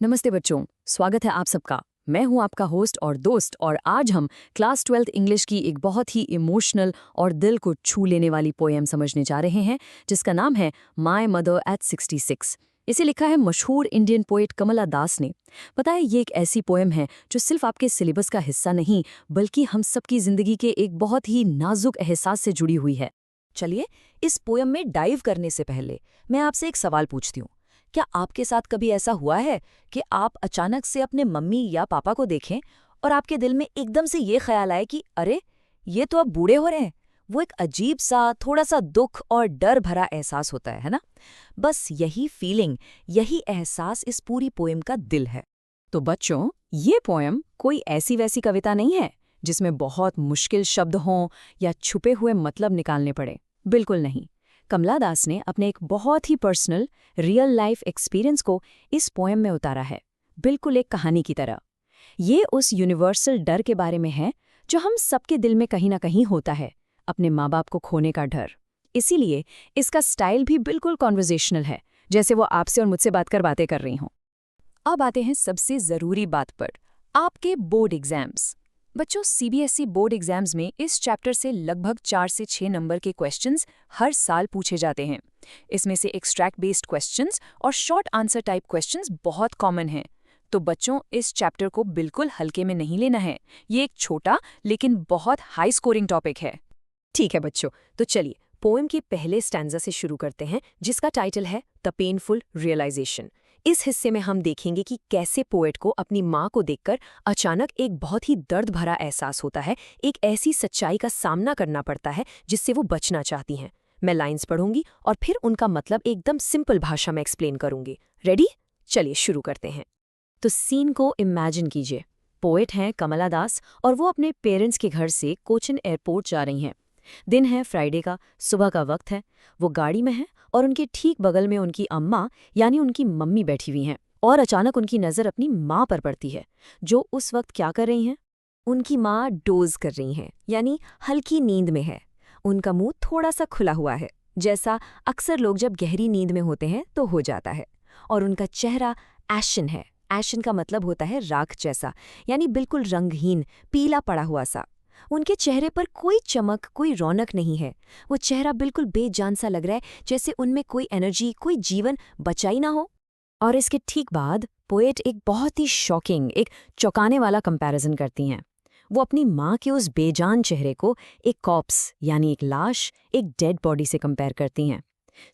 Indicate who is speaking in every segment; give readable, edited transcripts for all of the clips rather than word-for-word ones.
Speaker 1: नमस्ते बच्चों, स्वागत है आप सबका। मैं हूं आपका होस्ट और दोस्त और आज हम क्लास 12th इंग्लिश की एक बहुत ही इमोशनल और दिल को छू लेने वाली पोएम समझने जा रहे हैं जिसका नाम है माय मदर एट 66। इसे लिखा है मशहूर इंडियन पोएट कमला दास ने। पता है ये एक ऐसी पोएम है जो सिर्फ आपके सिलेबस का हिस्सा नहीं बल्कि हम सबकी जिंदगी के एक बहुत ही नाजुक एहसास से जुड़ी हुई है।
Speaker 2: चलिए, इस पोयम में डाइव करने से पहले मैं आपसे एक सवाल पूछती हूँ। क्या आपके साथ कभी ऐसा हुआ है कि आप अचानक से अपने मम्मी या पापा को देखें और आपके दिल में एकदम से ये ख्याल आए कि अरे, ये तो अब बूढ़े हो रहे हैं? वो एक अजीब सा, थोड़ा सा दुख और डर भरा एहसास होता है ना? बस यही फीलिंग, यही एहसास इस पूरी पोयम का दिल है।
Speaker 1: तो बच्चों, ये पोएम कोई ऐसी वैसी कविता नहीं है जिसमें बहुत मुश्किल शब्द हों या छुपे हुए मतलब निकालने पड़े। बिल्कुल नहीं। कमला दास ने अपने एक बहुत ही पर्सनल, रियल लाइफ एक्सपीरियंस को इस पोएम में उतारा है, बिल्कुल एक कहानी की तरह। ये उस यूनिवर्सल डर के बारे में है जो हम सबके दिल में कहीं ना कहीं होता है, अपने माँ बाप को खोने का डर। इसीलिए इसका स्टाइल भी बिल्कुल कॉन्वर्जेशनल है, जैसे वो आपसे और मुझसे बातें कर रही हों। अब आते हैं सबसे ज़रूरी बात पर, आपके बोर्ड एग्जाम्स। बच्चों, सीबीएसई बोर्ड एग्जाम्स में इस चैप्टर से लगभग 4 से 6 नंबर के क्वेश्चंस हर साल पूछे जाते हैं। इसमें से एक्सट्रैक्ट बेस्ड क्वेश्चंस और शॉर्ट आंसर टाइप क्वेश्चंस बहुत कॉमन हैं। तो बच्चों, इस चैप्टर को बिल्कुल हल्के में नहीं लेना है। ये एक छोटा लेकिन बहुत हाई स्कोरिंग टॉपिक है। ठीक है बच्चों, तो चलिए पोएम के पहले स्टैंजा से शुरू करते हैं, जिसका टाइटल है द पेनफुल रियलाइजेशन। इस हिस्से में हम देखेंगे कि कैसे पोएट को अपनी माँ को देखकर अचानक एक बहुत ही दर्द भरा एहसास होता है, एक ऐसी सच्चाई का सामना करना पड़ता है जिससे वो बचना चाहती हैं। मैं लाइंस पढ़ूंगी और फिर उनका मतलब एकदम सिंपल भाषा में एक्सप्लेन करूंगी। रेडी? चलिए शुरू करते हैं। तो सीन को इमेजिन कीजिए। पोएट हैं कमला दास और वो अपने पेरेंट्स के घर से कोचिन एयरपोर्ट जा रही हैं। दिन है फ्राइडे का, सुबह का वक्त है। वो गाड़ी में है और उनके ठीक बगल में उनकी अम्मा यानी उनकी मम्मी बैठी हुई हैं और अचानक उनकी नज़र अपनी माँ पर पड़ती है, जो उस वक्त क्या कर रही हैं? उनकी माँ डोज कर रही हैं, यानी हल्की नींद में है। उनका मुंह थोड़ा सा खुला हुआ है, जैसा अक्सर लोग जब गहरी नींद में होते हैं तो हो जाता है। और उनका चेहरा एशन है। एशन का मतलब होता है राख जैसा, यानी बिल्कुल रंगहीन, पीला पड़ा हुआ सा। उनके चेहरे पर कोई चमक, कोई रौनक नहीं है। वो चेहरा बिल्कुल बेजान सा लग रहा है, जैसे उनमें कोई एनर्जी, कोई जीवन बचा ही ना हो। और इसके ठीक बाद पोएट एक बहुत ही शॉकिंग, एक चौंकाने वाला कंपैरिजन करती हैं। वो अपनी माँ के उस बेजान चेहरे को एक कॉप्स यानी एक लाश, एक डेड बॉडी से कंपेयर करती हैं।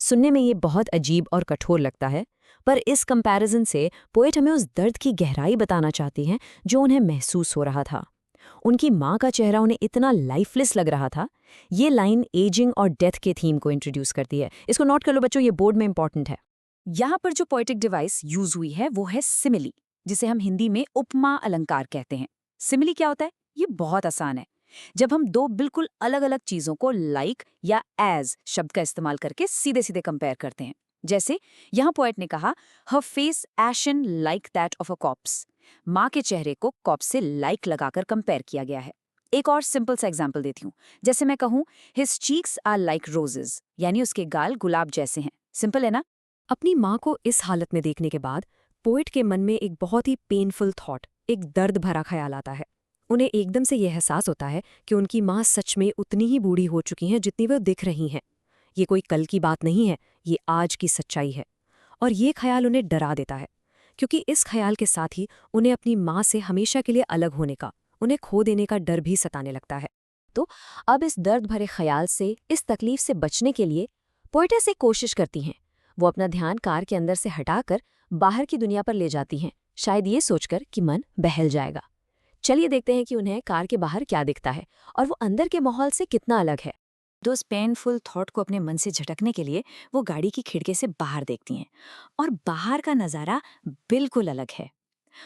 Speaker 1: सुनने में ये बहुत अजीब और कठोर लगता है, पर इस कंपैरिजन से पोएट हमें उस दर्द की गहराई बताना चाहती हैं जो उन्हें महसूस हो रहा था। उनकी माँ का चेहरा उन्हें इतना लाइफलेस लग रहा था। ये लाइन एजिंग और डेथ के थीम को इंट्रोड्यूस करती है। इसको नोट कर लो बच्चों, ये बोर्ड में इंपॉर्टेंट है। यहाँ पर जो पोएटिक डिवाइस यूज हुई है वो है सिमिली, जिसे हम हिंदी में उपमा अलंकार कहते हैं। सिमिली क्या होता है? ये बहुत आसान है। जब हम दो बिल्कुल अलग अलग चीजों को लाइक या एज शब्द का इस्तेमाल करके सीधे सीधे कंपेयर करते हैं। जैसे यहाँ पोएट ने कहा, हर face ashen like that of a corpse. माँ के चेहरे को कॉप्स से लाइक लगाकर कंपेयर किया गया है। एक और सिंपल सा एग्जाम्पल देती हूँ। जैसे मैं कहूँ, his cheeks are like roses, यानी उसके गाल गुलाब जैसे हैं। सिंपल है ना? अपनी माँ को इस हालत में देखने के बाद पोएट के मन में एक बहुत ही पेनफुल थॉट, एक दर्द भरा ख्याल आता है। उन्हें एकदम से यह एहसास होता है कि उनकी माँ सच में उतनी ही बूढ़ी हो चुकी हैं जितनी वो दिख रही हैं। ये कोई कल की बात नहीं है, ये आज की सच्चाई है। और ये ख्याल उन्हें डरा देता है, क्योंकि इस ख्याल के साथ ही उन्हें अपनी माँ से हमेशा के लिए अलग होने का, उन्हें खो देने का डर भी सताने लगता है। तो अब इस दर्द भरे ख्याल से, इस तकलीफ से बचने के लिए पोएटेस एक कोशिश करती हैं। वो अपना ध्यान कार के अंदर से हटाकर बाहर की दुनिया पर ले जाती हैं, शायद ये सोचकर कि मन बहल जाएगा। चलिए देखते हैं कि उन्हें कार के बाहर क्या दिखता है और वो अंदर के माहौल से कितना अलग है। तो उस पेनफुल थॉट को अपने मन से झटकने के लिए वो गाड़ी की खिड़की से बाहर देखती हैं और बाहर का नज़ारा बिल्कुल अलग है।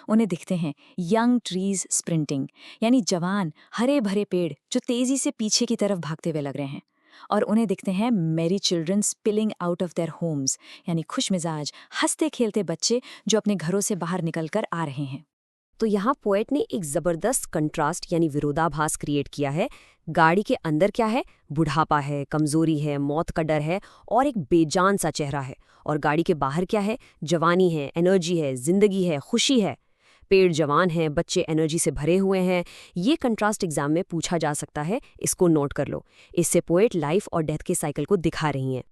Speaker 1: उन्हें दिखते हैं यंग ट्रीज स्प्रिंटिंग, यानी जवान हरे भरे पेड़ जो तेजी से पीछे की तरफ भागते हुए लग रहे हैं। और उन्हें दिखते हैं मेरी children spilling out of their homes, यानी खुश मिजाज हंसते खेलते बच्चे जो अपने घरों से बाहर निकल कर आ रहे हैं।
Speaker 3: तो यहाँ पोएट ने एक जबरदस्त कंट्रास्ट यानी विरोधाभास क्रिएट किया है। गाड़ी के अंदर क्या है? बुढ़ापा है, कमजोरी है, मौत का डर है और एक बेजान सा चेहरा है। और गाड़ी के बाहर क्या है? जवानी है, एनर्जी है, जिंदगी है, खुशी है। पेड़ जवान हैं, बच्चे एनर्जी से भरे हुए हैं। ये कंट्रास्ट एग्जाम में पूछा जा सकता है, इसको नोट कर लो। इससे पोएट लाइफ और डेथ के साइकिल को दिखा रही हैं।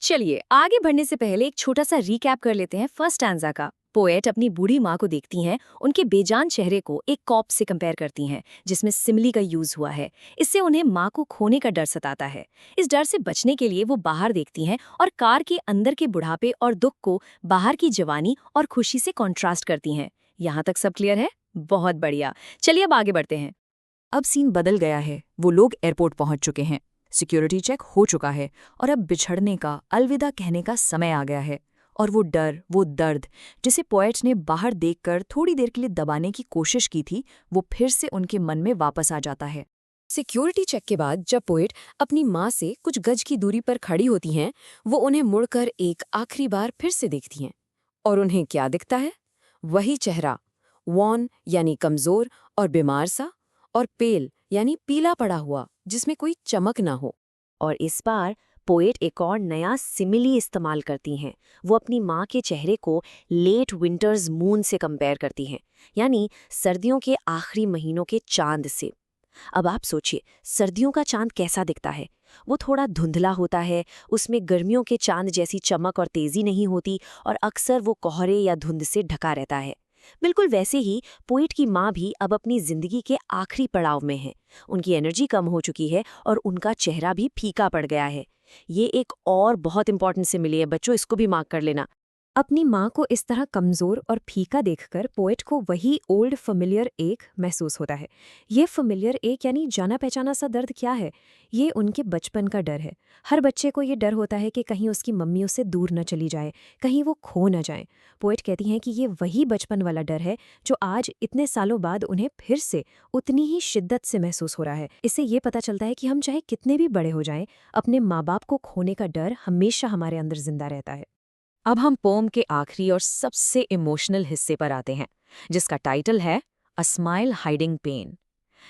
Speaker 2: चलिए आगे बढ़ने से पहले एक छोटा सा रिकैप कर लेते हैं फर्स्ट स्टैंजा का। पोएट अपनी बूढ़ी माँ को देखती हैं, उनके बेजान चेहरे को एक कॉप से कंपेयर करती हैं, जिसमें सिमिली का यूज हुआ है। इससे उन्हें माँ को खोने का डर सताता है। इस डर से बचने के लिए वो बाहर देखती हैं और कार के अंदर के बुढ़ापे और दुख को बाहर की जवानी और खुशी से कॉन्ट्रास्ट करती हैं। यहाँ तक सब क्लियर है? बहुत बढ़िया। चलिए अब आगे बढ़ते हैं।
Speaker 1: अब सीन बदल गया है। वो लोग एयरपोर्ट पहुंच चुके हैं, सिक्योरिटी चेक हो चुका है और अब बिछड़ने का, अलविदा कहने का समय आ गया है। और वो डर, वो दर्द जिसे पोएट ने बाहर देखकर थोड़ी देर के लिए दबाने की कोशिश की थी, वो फिर से उनके मन में वापस आ जाता है। सिक्योरिटी चेक के बाद जब पोएट अपनी माँ से कुछ गज की दूरी पर खड़ी होती हैं, वो उन्हें मुड़कर एक आखिरी बार फिर से देखती हैं। और उन्हें क्या दिखता है? वही चेहरा, वॉन यानी कमजोर और बीमार सा, और पेल यानी पीला पड़ा हुआ, जिसमें कोई चमक ना हो।
Speaker 3: और इस बार पोएट एक और नया सिमिली इस्तेमाल करती हैं। वो अपनी माँ के चेहरे को लेट विंटर्स मून से कंपेयर करती हैं, यानी सर्दियों के आखिरी महीनों के चांद से। अब आप सोचिए, सर्दियों का चांद कैसा दिखता है? वो थोड़ा धुंधला होता है, उसमें गर्मियों के चांद जैसी चमक और तेजी नहीं होती, और अक्सर वो कोहरे या धुंध से ढका रहता है। बिल्कुल वैसे ही पोएट की माँ भी अब अपनी जिंदगी के आखिरी पड़ाव में है। उनकी एनर्जी कम हो चुकी है और उनका चेहरा भी फीका पड़ गया है। ये एक और बहुत इंपॉर्टेंट सिमिली है बच्चों, इसको भी मार्क कर लेना।
Speaker 1: अपनी माँ को इस तरह कमज़ोर और फीका देखकर पोएट को वही ओल्ड फेमिलियर एक महसूस होता है। ये फेमिलियर एक यानी जाना पहचाना सा दर्द क्या है? ये उनके बचपन का डर है। हर बच्चे को ये डर होता है कि कहीं उसकी मम्मी उससे दूर न चली जाए, कहीं वो खो न जाए। पोएट कहती हैं कि ये वही बचपन वाला डर है जो आज इतने सालों बाद उन्हें फिर से उतनी ही शिद्दत से महसूस हो रहा है। इससे ये पता चलता है कि हम चाहे कितने भी बड़े हो जाएं, अपने माँ बाप को खोने का डर हमेशा हमारे अंदर जिंदा रहता है। अब हम पोम के आखिरी और सबसे इमोशनल हिस्से पर आते हैं, जिसका टाइटल है अ स्माइल हाइडिंग पेन।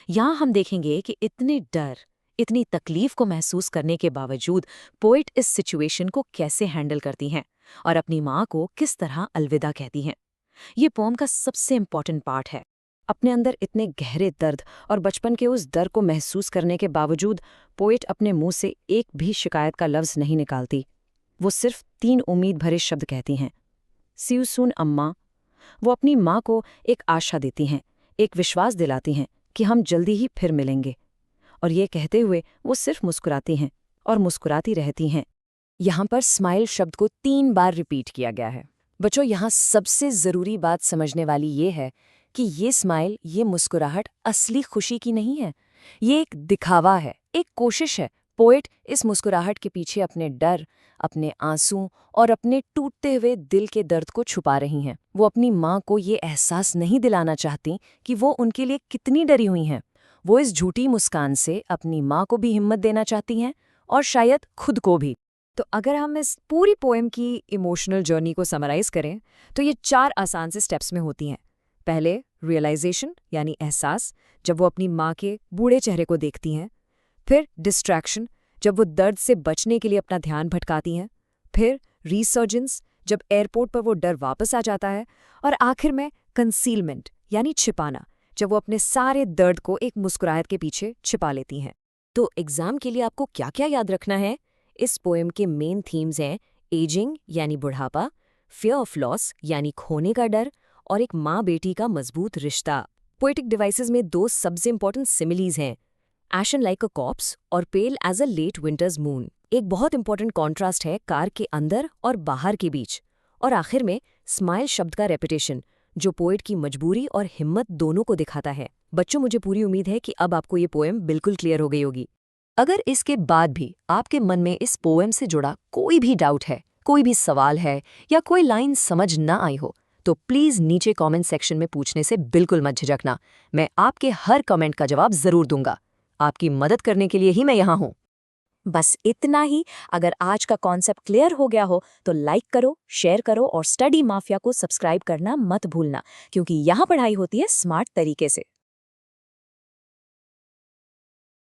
Speaker 1: यहाँ हम देखेंगे कि इतने डर, इतनी तकलीफ को महसूस करने के बावजूद पोएट इस सिचुएशन को कैसे हैंडल करती हैं और अपनी माँ को किस तरह अलविदा कहती हैं। ये पोम का सबसे इम्पॉर्टेंट पार्ट है। अपने अंदर इतने गहरे दर्द और बचपन के उस डर को महसूस करने के बावजूद पोएट अपने मुंह से एक भी शिकायत का लफ्ज़ नहीं निकालती। वो सिर्फ 3 उम्मीद भरे शब्द कहती हैं, सी यू सून अम्मा। वो अपनी माँ को एक आशा देती हैं, एक विश्वास दिलाती हैं कि हम जल्दी ही फिर मिलेंगे। और ये कहते हुए वो सिर्फ मुस्कुराती हैं और मुस्कुराती रहती हैं। यहाँ पर स्माइल शब्द को 3 बार रिपीट किया गया है। बच्चों, यहाँ सबसे ज़रूरी बात समझने वाली ये है कि ये स्माइल, ये मुस्कुराहट असली खुशी की नहीं है। ये एक दिखावा है, एक कोशिश है। पोएट इस मुस्कुराहट के पीछे अपने डर, अपने आंसू और अपने टूटते हुए दिल के दर्द को छुपा रही हैं। वो अपनी माँ को ये एहसास नहीं दिलाना चाहती कि वो उनके लिए कितनी डरी हुई हैं। वो इस झूठी मुस्कान से अपनी माँ को भी हिम्मत देना चाहती हैं और शायद खुद को भी। तो अगर हम इस पूरी पोएम की इमोशनल जर्नी को समराइज करें तो ये 4 आसान से स्टेप्स में होती हैं। पहले रियलाइजेशन यानी एहसास, जब वो अपनी माँ के बूढ़े चेहरे को देखती हैं। फिर डिस्ट्रैक्शन, जब वो दर्द से बचने के लिए अपना ध्यान भटकाती हैं। फिर रीसर्जेंस, जब एयरपोर्ट पर वो डर वापस आ जाता है। और आखिर में कंसीलमेंट यानी छिपाना, जब वो अपने सारे दर्द को एक मुस्कुराहट के पीछे छिपा लेती हैं। तो एग्जाम के लिए आपको क्या क्या याद रखना है? इस पोएम के मेन थीम्स हैं एजिंग यानी बुढ़ापा, फियर ऑफ लॉस यानी खोने का डर, और एक माँ बेटी का मजबूत रिश्ता। पोएटिक डिवाइसेस में 2 सबसे इंपॉर्टेंट सिमिलीज हैं, एशन लाइक अ कॉप्स और pale as a late winter's moon. एक बहुत इंपॉर्टेंट कॉन्ट्रास्ट है कार के अंदर और बाहर के बीच। और आखिर में स्माइल शब्द का रेपिटेशन, जो पोएट की मजबूरी और हिम्मत दोनों को दिखाता है। बच्चों, मुझे पूरी उम्मीद है कि अब आपको ये पोएम बिल्कुल क्लियर हो गई होगी। अगर इसके बाद भी आपके मन में इस पोएम से जुड़ा कोई भी डाउट है, कोई भी सवाल है या कोई लाइन समझ ना आई हो, तो प्लीज़ नीचे कमेंट सेक्शन में पूछने से बिल्कुल मत झिझकना। मैं आपके हर कमेंट का जवाब ज़रूर दूंगा। आपकी मदद करने के लिए ही मैं यहाँ हूँ।
Speaker 2: बस इतना ही। अगर आज का कॉन्सेप्ट क्लियर हो गया हो तो लाइक करो, शेयर करो और स्टडी माफिया को सब्सक्राइब करना मत भूलना, क्योंकि यहाँ पढ़ाई होती है स्मार्ट तरीके से।